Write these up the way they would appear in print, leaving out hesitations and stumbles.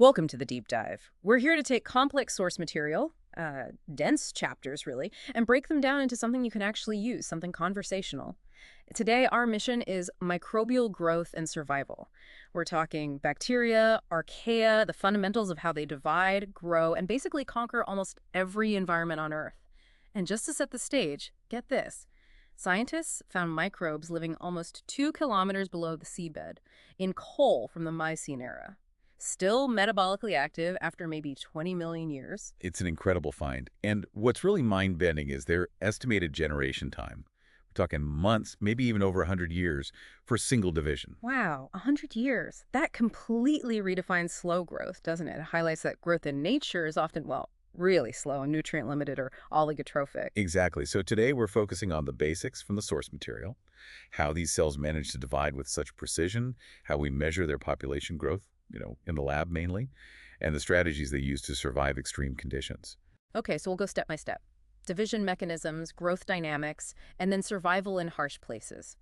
Welcome to the deep dive. We're here to take complex source material, dense chapters really, and break them down into something you can actually use, something conversational. Today, our mission is microbial growth and survival. We're talking bacteria, archaea, the fundamentals of how they divide, grow, and basically conquer almost every environment on Earth. And just to set the stage, get this. Scientists found microbes living almost 2 kilometers below the seabed, in coal from the Miocene era. Still metabolically active after maybe 20 million years. It's an incredible find. And what's really mind-bending is their estimated generation time. We're talking months, maybe even over 100 years for single division. Wow, 100 years. That completely redefines slow growth, doesn't it? It highlights that growth in nature is often, well, really slow and nutrient-limited or oligotrophic. Exactly. So today we're focusing on the basics from the source material, how these cells manage to divide with such precision, how we measure their population growth, in the lab mainly, and the strategies they use to survive extreme conditions. Okay, so we'll go step by step. Division mechanisms, growth dynamics, and then survival in harsh places.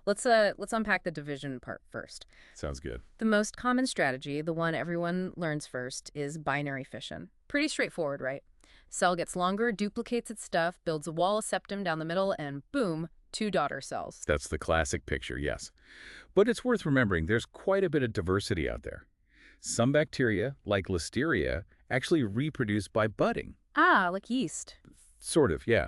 Let's unpack the division part first. Sounds good. The most common strategy, the one everyone learns first, is binary fission. Pretty straightforward, right? Cell gets longer, duplicates its stuff, builds a wall of septum down the middle, and boom, 2 daughter cells. That's the classic picture, yes. But it's worth remembering there's quite a bit of diversity out there. Some bacteria, like Listeria, actually reproduce by budding. Ah, like yeast. Sort of, yeah.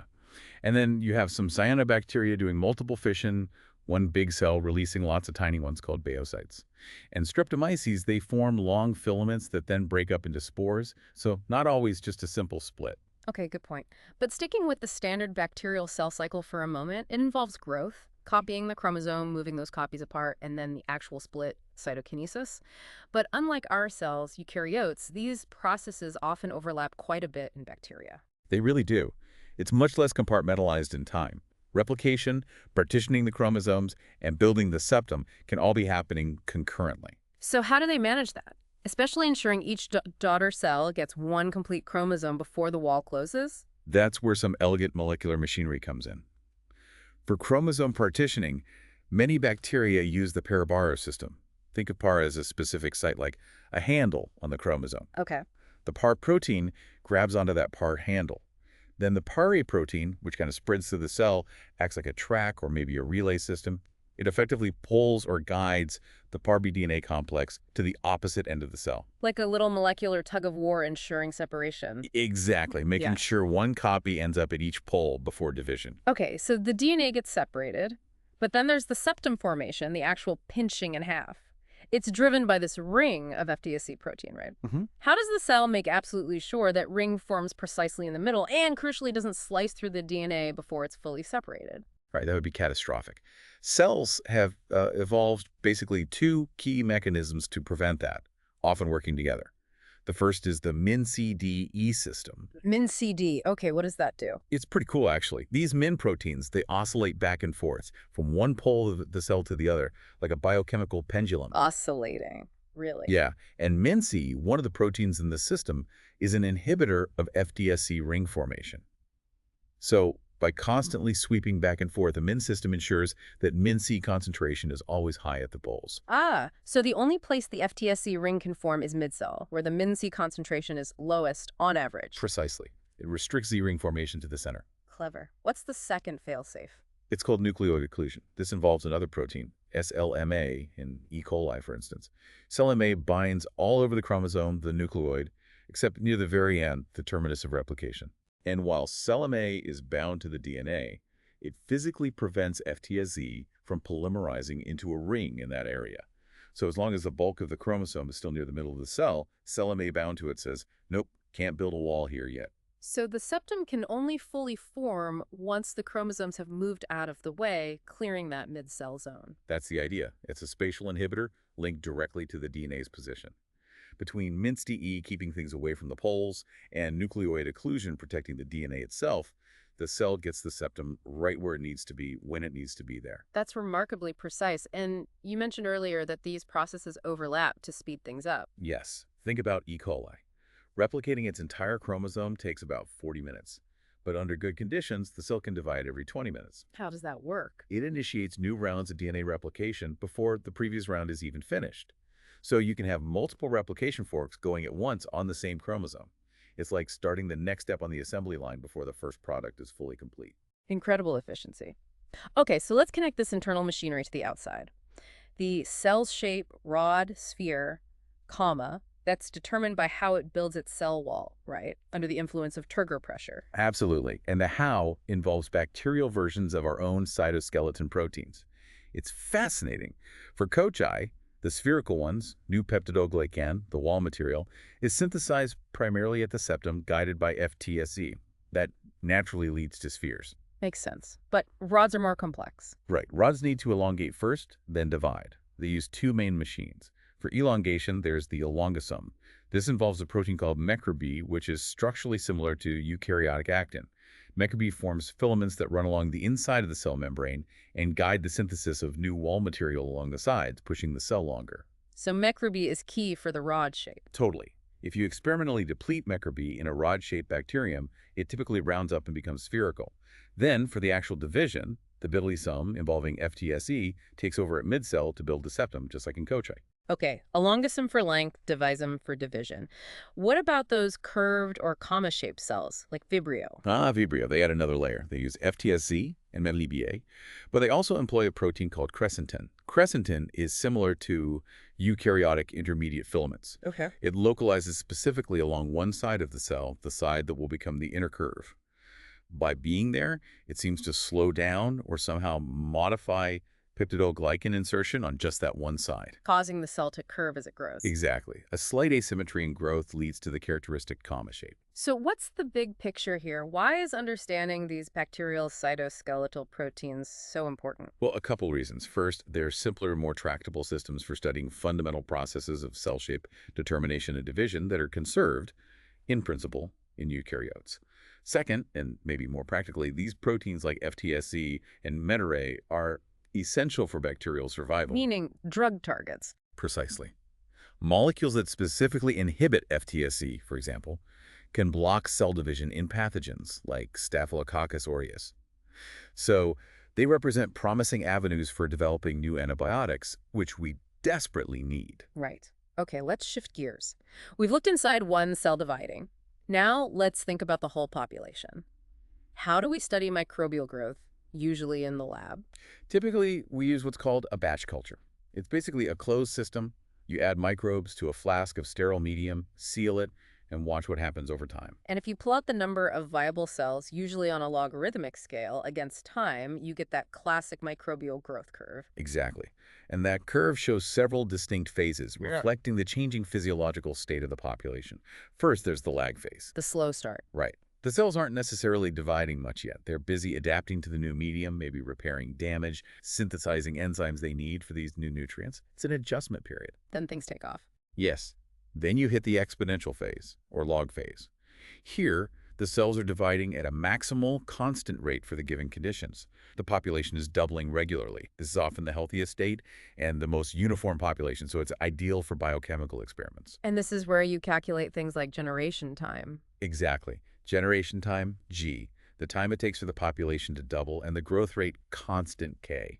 And then you have some cyanobacteria doing multiple fission, one big cell releasing lots of tiny ones called baocytes. And streptomyces, they form long filaments that then break up into spores, so not always just a simple split. Okay, good point. But sticking with the standard bacterial cell cycle for a moment, it involves growth, copying the chromosome, moving those copies apart, and then the actual split, cytokinesis. But unlike our cells, eukaryotes, these processes often overlap quite a bit in bacteria. They really do. It's much less compartmentalized in time. Replication, partitioning the chromosomes, and building the septum can all be happening concurrently. So how do they manage that? Especially ensuring each daughter cell gets one complete chromosome before the wall closes? That's where some elegant molecular machinery comes in. For chromosome partitioning, many bacteria use the parabaro system. Think of par as a specific site like a handle on the chromosome. Okay. The par protein grabs onto that par handle. Then the pare protein, which kind of spreads through the cell, acts like a track or maybe a relay system. It effectively pulls or guides the PARB DNA complex to the opposite end of the cell. Like a little molecular tug of war ensuring separation. Exactly, making sure one copy ends up at each pole before division. Okay, so the DNA gets separated, but then there's the septum formation, the actual pinching in half. It's driven by this ring of FtsZ protein, right? How does the cell make absolutely sure that ring forms precisely in the middle and, crucially, doesn't slice through the DNA before it's fully separated? Right, that would be catastrophic. Cells have evolved basically 2 key mechanisms to prevent that, often working together. The first is the MinCDE system. MinCD. Okay, what does that do? It's pretty cool, actually. These Min proteins, they oscillate back and forth from one pole of the cell to the other, like a biochemical pendulum. Oscillating. Really? Yeah, and MinC, one of the proteins in the system, is an inhibitor of FtsZ ring formation. So, by constantly sweeping back and forth, the Min system ensures that MinC concentration is always high at the poles. Ah, so the only place the FtsZ ring can form is midcell, where the MinC concentration is lowest on average. Precisely. It restricts Z-ring formation to the center. Clever. What's the second failsafe? It's called nucleoid occlusion. This involves another protein, SLMA, in E. coli, for instance. SLMA binds all over the chromosome, the nucleoid, except near the very end, the terminus of replication. And while CellMA is bound to the DNA, it physically prevents FtsZ from polymerizing into a ring in that area. So as long as the bulk of the chromosome is still near the middle of the cell, CellMA bound to it says, nope, can't build a wall here yet. So the septum can only fully form once the chromosomes have moved out of the way, clearing that mid-cell zone. That's the idea. It's a spatial inhibitor linked directly to the DNA's position. Between MinCDE keeping things away from the poles and nucleoid occlusion protecting the DNA itself, the cell gets the septum right where it needs to be when it needs to be there. That's remarkably precise. And you mentioned earlier that these processes overlap to speed things up. Yes. Think about E. coli. Replicating its entire chromosome takes about 40 minutes. But under good conditions, the cell can divide every 20 minutes. How does that work? It initiates new rounds of DNA replication before the previous round is even finished. So you can have multiple replication forks going at once on the same chromosome. It's like starting the next step on the assembly line before the first product is fully complete. Incredible efficiency. Okay, so let's connect this internal machinery to the outside. The cell's shape, rod, sphere, comma, that's determined by how it builds its cell wall, right? Under the influence of turgor pressure. Absolutely. And the how involves bacterial versions of our own cytoskeleton proteins. It's fascinating. For cocci, the spherical ones, new peptidoglycan, the wall material, is synthesized primarily at the septum guided by FtsZ. That naturally leads to spheres. Makes sense. But rods are more complex. Right. Rods need to elongate first, then divide. They use two main machines. For elongation, there's the elongosome. This involves a protein called MreB, which is structurally similar to eukaryotic actin. MreB forms filaments that run along the inside of the cell membrane and guide the synthesis of new wall material along the sides, pushing the cell longer. So MreB is key for the rod shape. Totally. If you experimentally deplete MreB in a rod-shaped bacterium, it typically rounds up and becomes spherical. Then, for the actual division, the bilosome involving FtsZ takes over at mid-cell to build the septum, just like in cocci. Okay, elongosome for length, divisome for division. What about those curved or comma-shaped cells, like Vibrio? Vibrio, they add another layer. They use FtsZ and MreB, but they also employ a protein called crescentin. Crescentin is similar to eukaryotic intermediate filaments. Okay. It localizes specifically along one side of the cell, the side that will become the inner curve. By being there, it seems to slow down or somehow modify peptidoglycan insertion on just that one side. Causing the cell to curve as it grows. Exactly. A slight asymmetry in growth leads to the characteristic comma shape. So what's the big picture here? Why is understanding these bacterial cytoskeletal proteins so important? Well, a couple reasons. First, they're simpler, more tractable systems for studying fundamental processes of cell shape determination and division that are conserved, in principle, in eukaryotes. Second, and maybe more practically, these proteins like FtsZ and MreB are essential for bacterial survival. Meaning drug targets. Precisely. Molecules that specifically inhibit FtsZ, for example, can block cell division in pathogens like Staphylococcus aureus. So they represent promising avenues for developing new antibiotics, which we desperately need. Right. Okay, let's shift gears. We've looked inside one cell dividing. Now let's think about the whole population. How do we study microbial growth, usually in the lab? Typically, we use what's called a batch culture. It's basically a closed system. You add microbes to a flask of sterile medium, seal it, and watch what happens over time. And if you plot the number of viable cells, usually on a logarithmic scale, against time, you get that classic microbial growth curve. Exactly. And that curve shows several distinct phases, reflecting the changing physiological state of the population. First, there's the lag phase. The slow start. Right. The cells aren't necessarily dividing much yet. They're busy adapting to the new medium, maybe repairing damage, synthesizing enzymes they need for these new nutrients. It's an adjustment period. Then things take off. Yes. Then you hit the exponential phase, or log phase. Here, the cells are dividing at a maximal constant rate for the given conditions. The population is doubling regularly. This is often the healthiest state and the most uniform population, so it's ideal for biochemical experiments. And this is where you calculate things like generation time. Exactly. Generation time, G, the time it takes for the population to double, and the growth rate, constant K.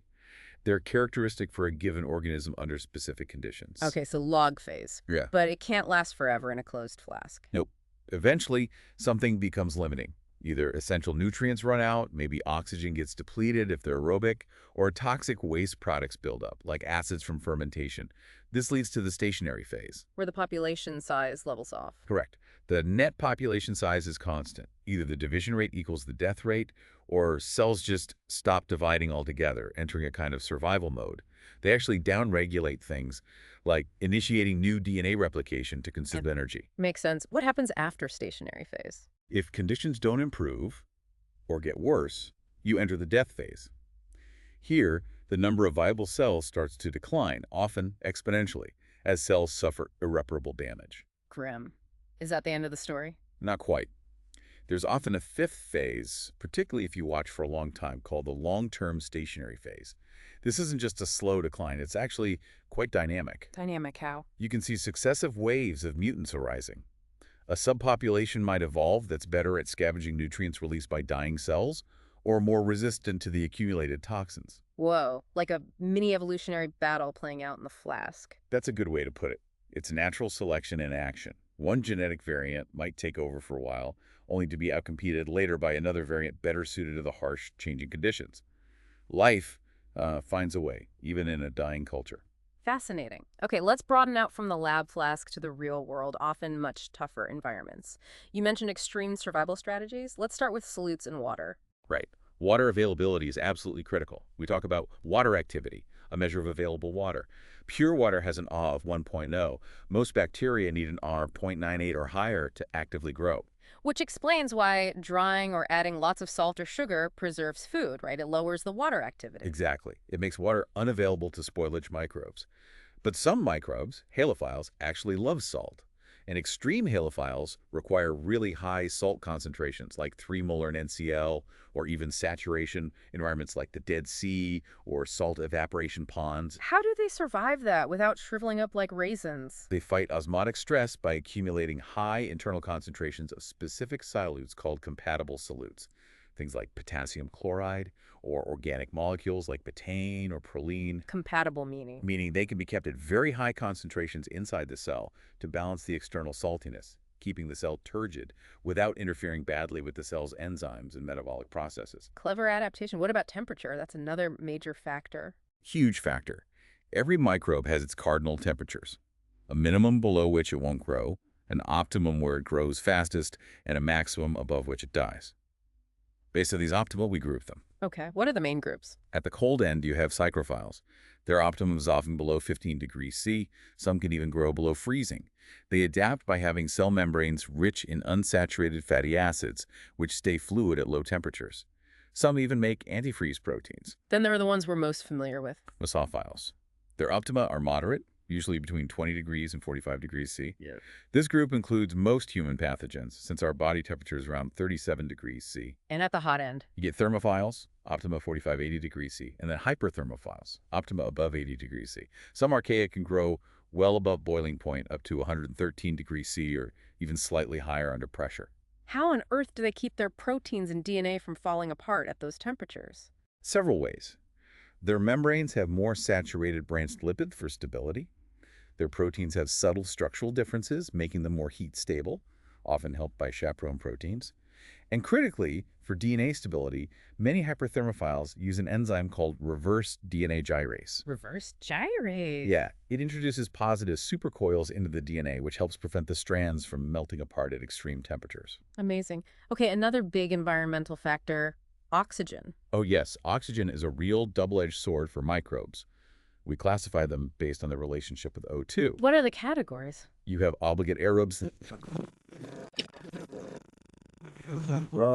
They're characteristic for a given organism under specific conditions. Okay, so log phase. Yeah. But it can't last forever in a closed flask. Nope. Eventually, something becomes limiting. Either essential nutrients run out, maybe oxygen gets depleted if they're aerobic, or toxic waste products build up, like acids from fermentation. This leads to the stationary phase. Where the population size levels off. Correct. The net population size is constant. Either the division rate equals the death rate, or cells just stop dividing altogether, entering a kind of survival mode. They actually downregulate things, like initiating new DNA replication to conserve energy. Makes sense. What happens after stationary phase? If conditions don't improve or get worse, you enter the death phase. Here, the number of viable cells starts to decline, often exponentially, as cells suffer irreparable damage. Grim. Is that the end of the story? Not quite. There's often a fifth phase, particularly if you watch for a long time, called the long-term stationary phase. This isn't just a slow decline, it's actually quite dynamic. Dynamic how? You can see successive waves of mutants arising. A subpopulation might evolve that's better at scavenging nutrients released by dying cells, or more resistant to the accumulated toxins. Whoa, like a mini evolutionary battle playing out in the flask. That's a good way to put it. It's natural selection in action. One genetic variant might take over for a while, only to be outcompeted later by another variant better suited to the harsh, changing conditions. Life finds a way, even in a dying culture. Fascinating. Okay, let's broaden out from the lab flask to the real world, often much tougher environments. You mentioned extreme survival strategies. Let's start with solutes and water. Right. Water availability is absolutely critical. We talk about water activity, a measure of available water. Pure water has an AH of 1.0. Most bacteria need an AH of 0.98 or higher to actively grow. Which explains why drying or adding lots of salt or sugar preserves food, right? It lowers the water activity. Exactly. It makes water unavailable to spoilage microbes. But some microbes, halophiles, actually love salt. And extreme halophiles require really high salt concentrations, like 3 molar in NCl, or even saturation environments like the Dead Sea or salt evaporation ponds. How do they survive that without shriveling up like raisins? They fight osmotic stress by accumulating high internal concentrations of specific solutes called compatible solutes, things like potassium chloride or organic molecules like betaine or proline, Compatible meaning. meaning they can be kept at very high concentrations inside the cell to balance the external saltiness, keeping the cell turgid without interfering badly with the cell's enzymes and metabolic processes. Clever adaptation. What about temperature? That's another major factor. Huge factor. Every microbe has its cardinal temperatures, a minimum below which it won't grow, an optimum where it grows fastest, and a maximum above which it dies. Based on these optima, we group them. Okay, what are the main groups? At the cold end, you have psychrophiles. Their optimum is often below 15 degrees C. Some can even grow below freezing. They adapt by having cell membranes rich in unsaturated fatty acids, which stay fluid at low temperatures. Some even make antifreeze proteins, Then there are the ones we're most familiar with. mesophiles. Their optima are moderate, usually between 20 degrees and 45 degrees C. Yeah. This group includes most human pathogens, since our body temperature is around 37 degrees C. And at the hot end. You get thermophiles, optima 45-80 degrees C, and then hyperthermophiles, optima above 80 degrees C. Some archaea can grow well above boiling point, up to 113 degrees C, or even slightly higher under pressure. How on earth do they keep their proteins and DNA from falling apart at those temperatures? Several ways. Their membranes have more saturated branched lipid for stability. Their proteins have subtle structural differences, making them more heat stable, often helped by chaperone proteins. And critically, for DNA stability, many hyperthermophiles use an enzyme called reverse DNA gyrase. Reverse gyrase. Yeah, it introduces positive supercoils into the DNA, which helps prevent the strands from melting apart at extreme temperatures. Amazing. Okay, another big environmental factor, oxygen. Oh yes, oxygen is a real double-edged sword for microbes. We classify them based on their relationship with O2. What are the categories? You have obligate aerobes.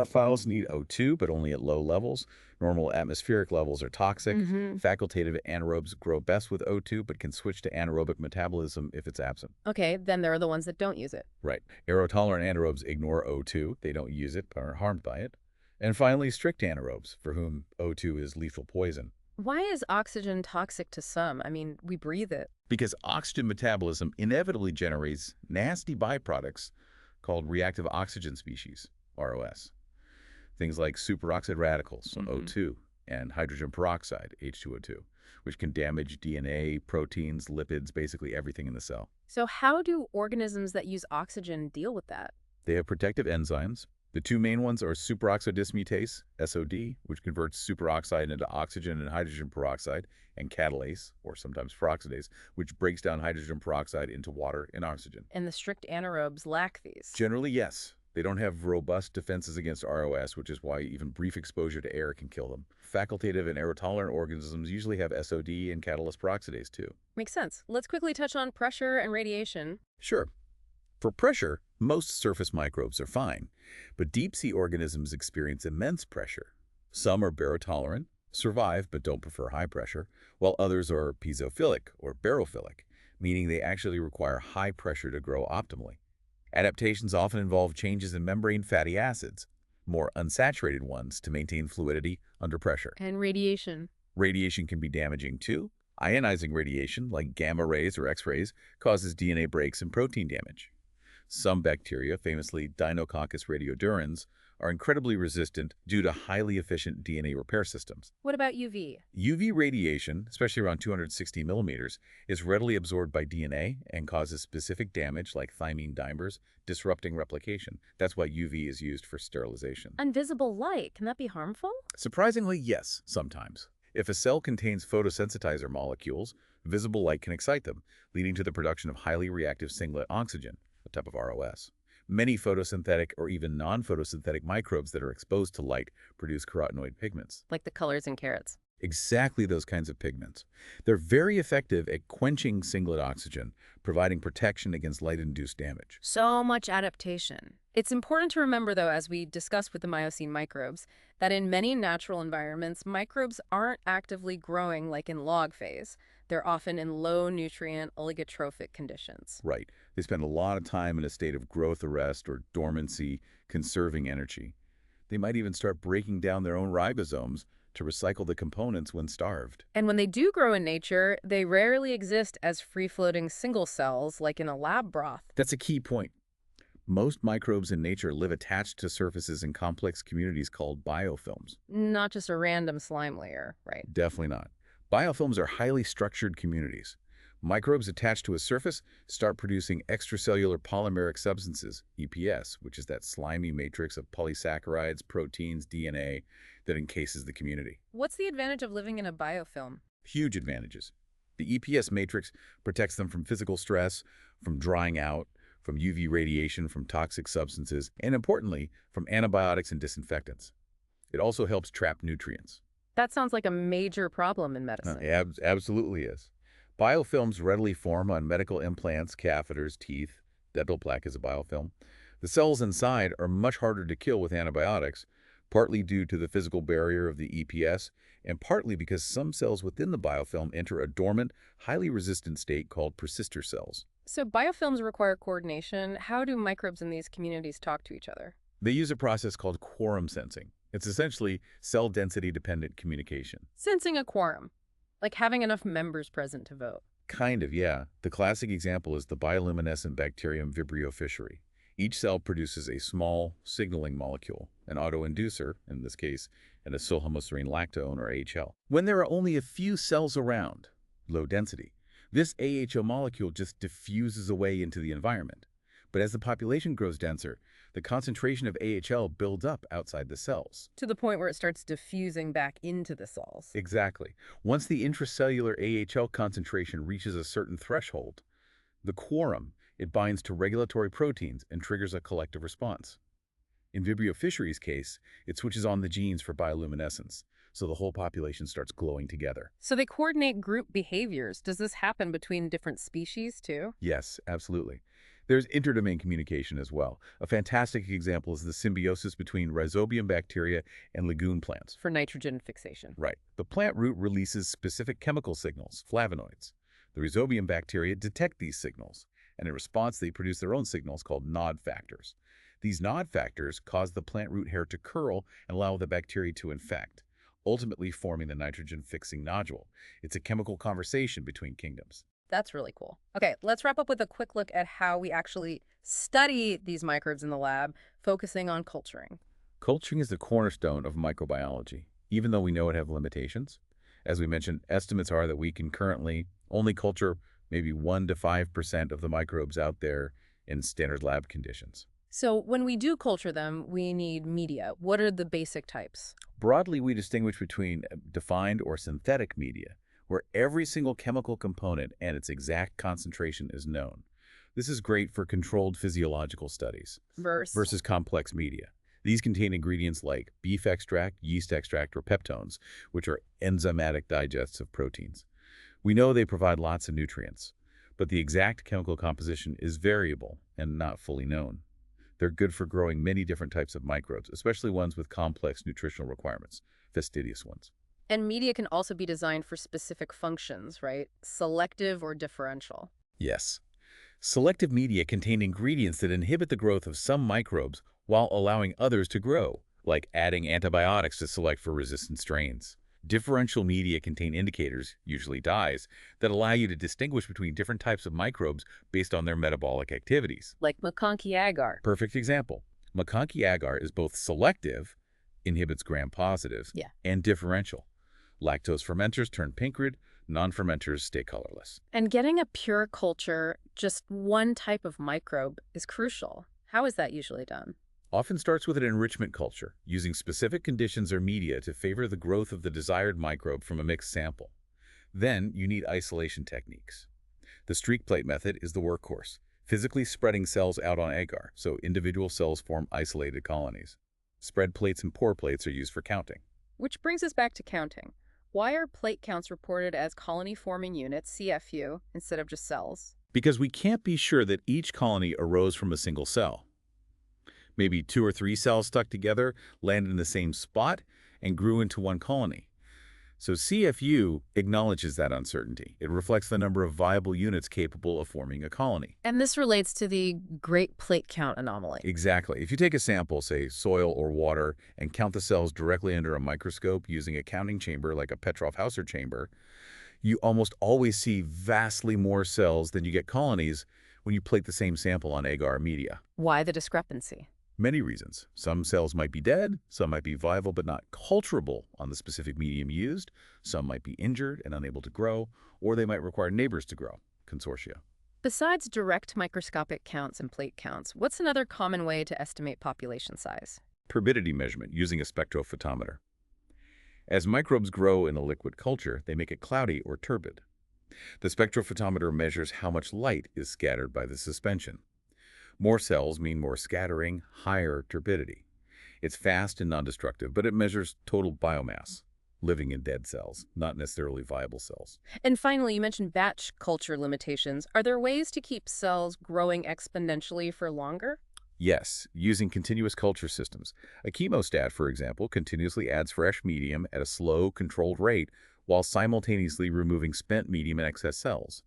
Files need O2, but only at low levels. Normal atmospheric levels are toxic. Facultative anaerobes grow best with O2, but can switch to anaerobic metabolism if it's absent. Okay, then there are the ones that don't use it. Right. Aerotolerant anaerobes ignore O2. They don't use it, but are harmed by it. And finally, strict anaerobes, for whom O2 is lethal poison. Why is oxygen toxic to some? I mean, we breathe it. Because oxygen metabolism inevitably generates nasty byproducts called reactive oxygen species, ROS. Things like superoxide radicals, O2, and hydrogen peroxide, H2O2, which can damage DNA, proteins, lipids, basically everything in the cell. So how do organisms that use oxygen deal with that? They have protective enzymes. The two main ones are superoxide dismutase, SOD, which converts superoxide into oxygen and hydrogen peroxide, and catalase, or sometimes peroxidase, which breaks down hydrogen peroxide into water and oxygen. And the strict anaerobes lack these. Generally, yes. They don't have robust defenses against ROS, which is why even brief exposure to air can kill them. Facultative and aerotolerant organisms usually have SOD and catalase peroxidase too. Makes sense. Let's quickly touch on pressure and radiation. Sure. For pressure, most surface microbes are fine, but deep-sea organisms experience immense pressure. Some are barotolerant, survive but don't prefer high pressure, while others are piezophilic or barophilic, meaning they actually require high pressure to grow optimally. Adaptations often involve changes in membrane fatty acids, more unsaturated ones, to maintain fluidity under pressure. And radiation. Radiation can be damaging too. Ionizing radiation, like gamma rays or X-rays, causes DNA breaks and protein damage. Some bacteria, famously Deinococcus radiodurans, are incredibly resistant due to highly efficient DNA repair systems. What about UV? UV radiation, especially around 260 millimeters, is readily absorbed by DNA and causes specific damage like thymine dimers, disrupting replication. That's why UV is used for sterilization. Invisible light, can that be harmful? Surprisingly, yes, sometimes. If a cell contains photosensitizer molecules, visible light can excite them, leading to the production of highly reactive singlet oxygen, a type of ROS. Many photosynthetic or even non-photosynthetic microbes that are exposed to light produce carotenoid pigments. Like the colors in carrots. Exactly those kinds of pigments. They're very effective at quenching singlet oxygen, providing protection against light-induced damage. So much adaptation. It's important to remember, though, as we discussed with the Miocene microbes, that in many natural environments, microbes aren't actively growing like in log phase. They're often in low-nutrient, oligotrophic conditions. Right. They spend a lot of time in a state of growth arrest or dormancy, conserving energy. They might even start breaking down their own ribosomes to recycle the components when starved. And when they do grow in nature, they rarely exist as free-floating single cells like in a lab broth. That's a key point. Most microbes in nature live attached to surfaces in complex communities called biofilms. Not just a random slime layer, right? Definitely not. Biofilms are highly structured communities. Microbes attached to a surface start producing extracellular polymeric substances, EPS, which is that slimy matrix of polysaccharides, proteins, DNA that encases the community. What's the advantage of living in a biofilm? Huge advantages. The EPS matrix protects them from physical stress, from drying out, from UV radiation, from toxic substances, and importantly, from antibiotics and disinfectants. It also helps trap nutrients. That sounds like a major problem in medicine. Absolutely is. Biofilms readily form on medical implants, catheters, teeth. Dental plaque is a biofilm. The cells inside are much harder to kill with antibiotics, partly due to the physical barrier of the EPS, and partly because some cells within the biofilm enter a dormant, highly resistant state called persister cells. So biofilms require coordination. How do microbes in these communities talk to each other? They use a process called quorum sensing. It's essentially cell density-dependent communication. Sensing a quorum, like having enough members present to vote. Kind of, yeah. The classic example is the bioluminescent bacterium Vibrio fischeri. Each cell produces a small signaling molecule, an autoinducer, in this case, an acylhomoserine lactone, or AHL. When there are only a few cells around, low density, this AHL molecule just diffuses away into the environment. But as the population grows denser, the concentration of AHL builds up outside the cells. To the point where it starts diffusing back into the cells. Exactly. Once the intracellular AHL concentration reaches a certain threshold, the quorum, it binds to regulatory proteins and triggers a collective response. In Vibrio fischeri's case, it switches on the genes for bioluminescence, so the whole population starts glowing together. So they coordinate group behaviors. Does this happen between different species, too? Yes, absolutely. There's interdomain communication as well. A fantastic example is the symbiosis between Rhizobium bacteria and legume plants. For nitrogen fixation. Right. The plant root releases specific chemical signals, flavonoids. The Rhizobium bacteria detect these signals, and in response they produce their own signals called nod factors. These nod factors cause the plant root hair to curl and allow the bacteria to infect, ultimately forming the nitrogen-fixing nodule. It's a chemical conversation between kingdoms. That's really cool. Okay, let's wrap up with a quick look at how we actually study these microbes in the lab, focusing on culturing. Culturing is the cornerstone of microbiology, even though we know it has limitations. As we mentioned, estimates are that we can currently only culture maybe 1 to 5% of the microbes out there in standard lab conditions. So when we do culture them, we need media. What are the basic types? Broadly, we distinguish between defined or synthetic media, where every single chemical component and its exact concentration is known. This is great for controlled physiological studies versus complex media. These contain ingredients like beef extract, yeast extract, or peptones, which are enzymatic digests of proteins. We know they provide lots of nutrients, but the exact chemical composition is variable and not fully known. They're good for growing many different types of microbes, especially ones with complex nutritional requirements, fastidious ones. And media can also be designed for specific functions, right? Selective or differential. Yes. Selective media contain ingredients that inhibit the growth of some microbes while allowing others to grow, like adding antibiotics to select for resistant strains. Differential media contain indicators, usually dyes, that allow you to distinguish between different types of microbes based on their metabolic activities. Like McConkey agar. Perfect example. McConkey agar is both selective, inhibits gram-positives, Yeah. and differential. Lactose fermenters turn pink red, non-fermenters stay colorless. And getting a pure culture, just one type of microbe, is crucial. How is that usually done? Often starts with an enrichment culture, using specific conditions or media to favor the growth of the desired microbe from a mixed sample. Then you need isolation techniques. The streak plate method is the workhorse, physically spreading cells out on agar, so individual cells form isolated colonies. Spread plates and pore plates are used for counting. Which brings us back to counting. Why are plate counts reported as colony-forming units, CFU, instead of just cells? Because we can't be sure that each colony arose from a single cell. Maybe 2 or 3 cells stuck together, landed in the same spot, and grew into one colony. So CFU acknowledges that uncertainty. It reflects the number of viable units capable of forming a colony. And this relates to the Great Plate Count anomaly. Exactly. If you take a sample, say soil or water, and count the cells directly under a microscope using a counting chamber like a Petrov-Hauser chamber, you almost always see vastly more cells than you get colonies when you plate the same sample on agar media. Why the discrepancy? Many reasons. Some cells might be dead, some might be viable but not culturable on the specific medium used, some might be injured and unable to grow, or they might require neighbors to grow, consortia. Besides direct microscopic counts and plate counts, what's another common way to estimate population size? Turbidity measurement using a spectrophotometer. As microbes grow in a liquid culture, they make it cloudy or turbid. The spectrophotometer measures how much light is scattered by the suspension. More cells mean more scattering, higher turbidity. It's fast and non-destructive, but it measures total biomass, living in dead cells, not necessarily viable cells. And finally, you mentioned batch culture limitations. Are there ways to keep cells growing exponentially for longer? Yes, using continuous culture systems. A chemostat, for example, continuously adds fresh medium at a slow, controlled rate while simultaneously removing spent medium and excess cells.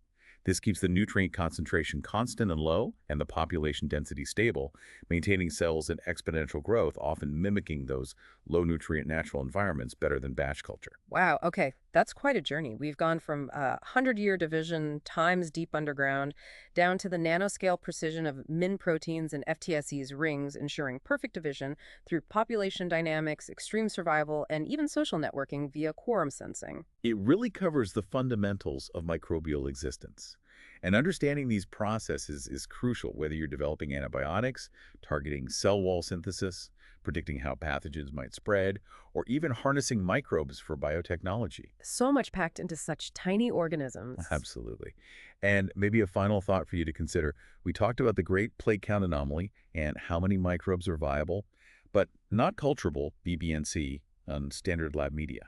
This keeps the nutrient concentration constant and low and the population density stable, maintaining cells in exponential growth, often mimicking those low-nutrient natural environments better than batch culture. Wow, okay, that's quite a journey. We've gone from 100-year division, times deep underground, down to the nanoscale precision of min proteins and FtsZ's rings, ensuring perfect division through population dynamics, extreme survival, and even social networking via quorum sensing. It really covers the fundamentals of microbial existence. And understanding these processes is crucial, whether you're developing antibiotics, targeting cell wall synthesis, predicting how pathogens might spread, or even harnessing microbes for biotechnology. So much packed into such tiny organisms. Absolutely. And maybe a final thought for you to consider. We talked about the Great Plate Count anomaly and how many microbes are viable, but not culturable, VBNC, on standard lab media.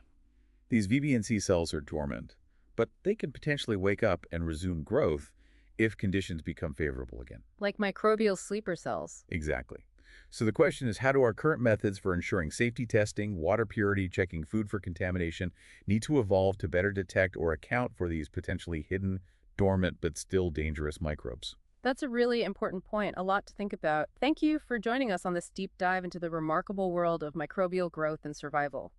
These VBNC cells are dormant, but they can potentially wake up and resume growth if conditions become favorable again. Like microbial sleeper cells. Exactly. So the question is, how do our current methods for ensuring safety testing, water purity, checking food for contamination need to evolve to better detect or account for these potentially hidden, dormant, but still dangerous microbes? That's a really important point, a lot to think about. Thank you for joining us on this deep dive into the remarkable world of microbial growth and survival.